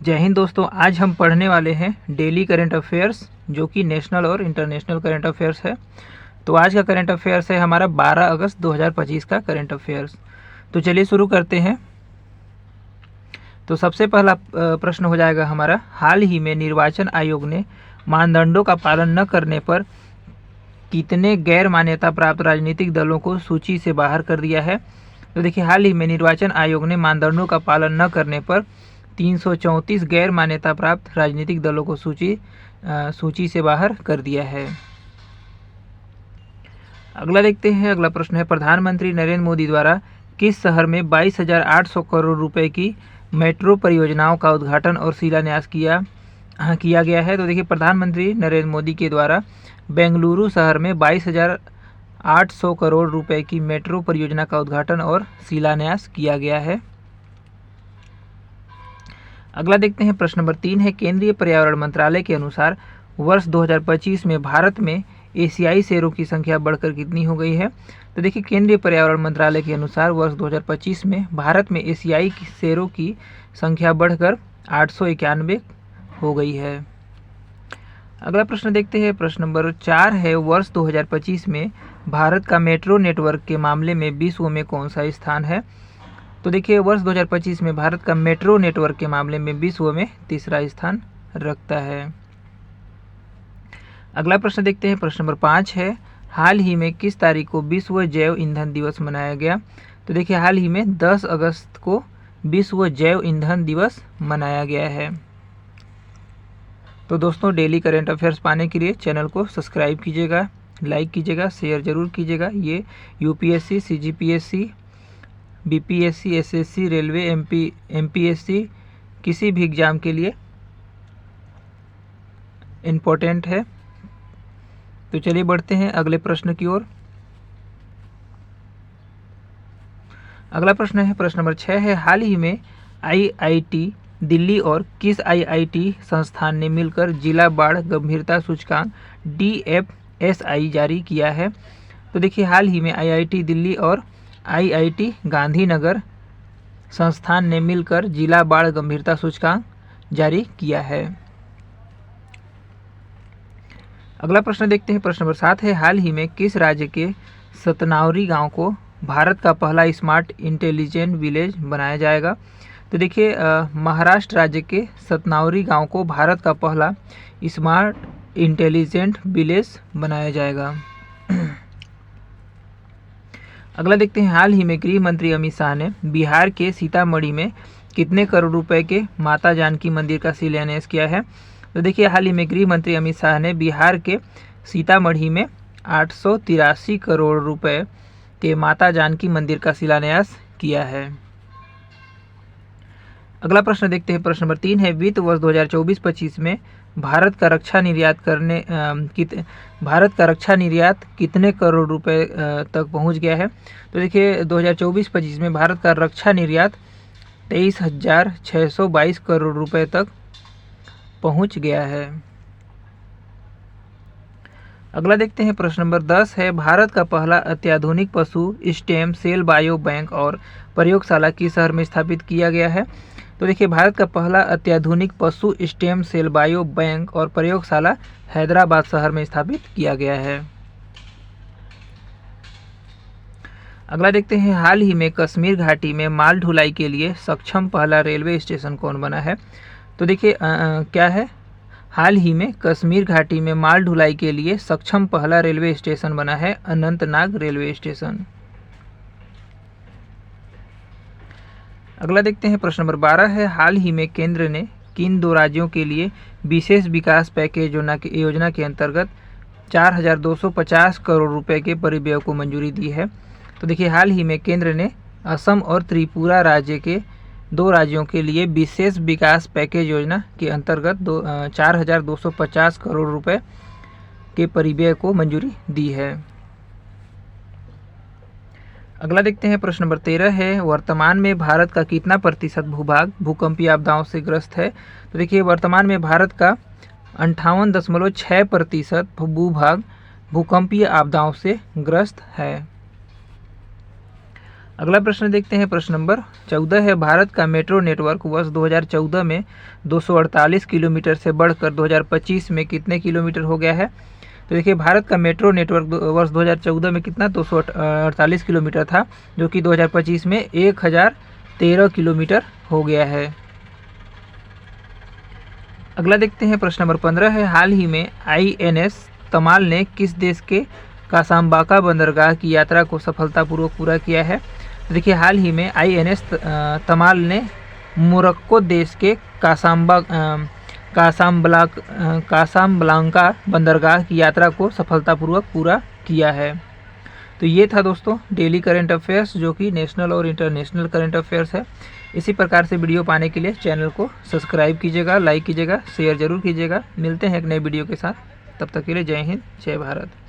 जय हिंद दोस्तों। आज हम पढ़ने वाले हैं डेली करंट अफेयर्स, जो कि नेशनल और इंटरनेशनल करंट अफेयर्स है। तो आज का करंट अफेयर्स है हमारा 12 अगस्त 2025 का करंट अफेयर्स। तो चलिए शुरू करते हैं। तो सबसे पहला प्रश्न हो जाएगा हमारा, हाल ही में निर्वाचन आयोग ने मानदंडों का पालन न करने पर कितने गैर मान्यता प्राप्त राजनीतिक दलों को सूची से बाहर कर दिया है। तो देखिए, हाल ही में निर्वाचन आयोग ने मानदंडों का पालन न करने पर 334 गैर मान्यता प्राप्त राजनीतिक दलों को सूची से बाहर कर दिया है। अगला देखते हैं। अगला प्रश्न है, प्रधानमंत्री नरेंद्र मोदी द्वारा किस शहर में 22,800 करोड़ रुपए की मेट्रो परियोजनाओं का उद्घाटन और शिलान्यास किया गया है। तो देखिए, प्रधानमंत्री नरेंद्र मोदी के द्वारा बेंगलुरु शहर में 22,800 करोड़ रुपए की मेट्रो परियोजना का उद्घाटन और शिलान्यास किया गया है। अगला देखते हैं। प्रश्न नंबर 3 है, केंद्रीय पर्यावरण मंत्रालय के अनुसार वर्ष 2025 में भारत में एशियाई शेरों की संख्या बढ़कर कितनी हो गई है। तो देखिए, केंद्रीय पर्यावरण मंत्रालय के अनुसार वर्ष 2025 में भारत में एशियाई शेरों की संख्या बढ़कर 891 हो गई है। अगला प्रश्न देखते हैं। प्रश्न नंबर 4 है, वर्ष 2025 में भारत का मेट्रो नेटवर्क के मामले में विश्व में कौन सा स्थान है। तो देखिए, वर्ष 2025 में भारत का मेट्रो नेटवर्क के मामले में विश्व में तीसरा स्थान रखता है। अगला प्रश्न देखते हैं। प्रश्न नंबर 5 है, हाल ही में किस तारीख को विश्व जैव ईंधन दिवस मनाया गया। तो देखिए, हाल ही में 10 अगस्त को विश्व जैव ईंधन दिवस मनाया गया है। तो दोस्तों, डेली करंट अफेयर्स पाने के लिए चैनल को सब्सक्राइब कीजिएगा, लाइक कीजिएगा, शेयर जरूर कीजिएगा। ये UPSC, CGPSC, BPSC, SSC, railway, MPSC किसी भी एग्ज़ाम के लिए इम्पोर्टेंट है। तो चलिए बढ़ते हैं अगले प्रश्न की ओर। अगला प्रश्न है, प्रश्न नंबर 6 है, हाल ही में आईआईटी दिल्ली और किस आईआईटी संस्थान ने मिलकर जिला बाढ़ गंभीरता सूचकांक DFSI जारी किया है। तो देखिए, हाल ही में आईआईटी दिल्ली और आईआईटी गांधीनगर संस्थान ने मिलकर जिला बाढ़ गंभीरता सूचकांक जारी किया है। अगला प्रश्न देखते हैं। प्रश्न नंबर 7 है, हाल ही में किस राज्य के सतनावरी गांव को भारत का पहला स्मार्ट इंटेलिजेंट विलेज बनाया जाएगा। तो देखिए, महाराष्ट्र राज्य के सतनावरी गांव को भारत का पहला स्मार्ट इंटेलिजेंट विलेज बनाया जाएगा। अगला देखते हैं। हाल ही में गृह मंत्री अमित शाह ने बिहार के सीतामढ़ी में कितने करोड़ रुपए के माता जानकी मंदिर का शिलान्यास किया है। तो देखिए, हाल ही में गृह मंत्री अमित शाह ने बिहार के सीतामढ़ी में 883 करोड़ रुपए के माता जानकी मंदिर का शिलान्यास किया है। अगला प्रश्न देखते हैं। प्रश्न नंबर 3 है, वित्त वर्ष 2024-25 में भारत का रक्षा निर्यात कितने करोड़ रुपए तक पहुंच गया है। तो देखिए, 2024-25 में भारत का रक्षा निर्यात 23,622 करोड़ रुपए तक पहुंच गया है। अगला देखते हैं। प्रश्न नंबर 10 है, भारत का पहला अत्याधुनिक पशु स्टेम सेल बायो बैंक और प्रयोगशाला किस शहर में स्थापित किया गया है। तो देखिए, भारत का पहला अत्याधुनिक पशु स्टेम सेल बायो बैंक और प्रयोगशाला हैदराबाद शहर में स्थापित किया गया है। अगला देखते हैं। हाल ही में कश्मीर घाटी में माल ढुलाई के लिए सक्षम पहला रेलवे स्टेशन कौन बना है। तो देखिए, क्या है, हाल ही में कश्मीर घाटी में माल ढुलाई के लिए सक्षम पहला रेलवे स्टेशन बना है अनंतनाग रेलवे स्टेशन। अगला देखते हैं। प्रश्न नंबर 12 है, हाल ही में केंद्र ने किन 2 राज्यों के लिए विशेष विकास पैकेज योजना के अंतर्गत 4,250 करोड़ रुपए के परिव्यय को मंजूरी दी है। तो देखिए, हाल ही में केंद्र ने असम और त्रिपुरा राज्य के 2 राज्यों के लिए विशेष विकास पैकेज योजना के अंतर्गत 4,250 करोड़ रुपए के परिव्यय को मंजूरी दी है। अगला देखते हैं। प्रश्न नंबर 13 है, वर्तमान में भारत का कितना प्रतिशत भूभाग भूकंपीय आपदाओं से ग्रस्त है। तो देखिए, वर्तमान में भारत का 58.6% भूभाग भूकंपीय आपदाओं से ग्रस्त है। अगला प्रश्न देखते हैं, प्रश्न नंबर 14 है, भारत का मेट्रो नेटवर्क वर्ष 2014 में 248 किलोमीटर से बढ़कर 2025 में कितने किलोमीटर हो गया है? तो देखिए, भारत का मेट्रो नेटवर्क वर्ष 2014 में कितना 248 किलोमीटर था, जो कि 2025 में 1013 किलोमीटर हो गया है। अगला देखते हैं, प्रश्न नंबर 15 है, हाल ही में INS तमाल ने किस देश के कासाम्बाका बंदरगाह की यात्रा को सफलतापूर्वक पूरा किया है? तो देखिए, हाल ही में INS तमाल ने मोरक्को देश के कासाब्लांका बंदरगाह की यात्रा को सफलतापूर्वक पूरा किया है। तो ये था दोस्तों डेली करंट अफेयर्स, जो कि नेशनल और इंटरनेशनल करंट अफेयर्स है। इसी प्रकार से वीडियो पाने के लिए चैनल को सब्सक्राइब कीजिएगा, लाइक कीजिएगा, शेयर जरूर कीजिएगा। मिलते हैं एक नए वीडियो के साथ, तब तक के लिए जय हिंद, जय भारत।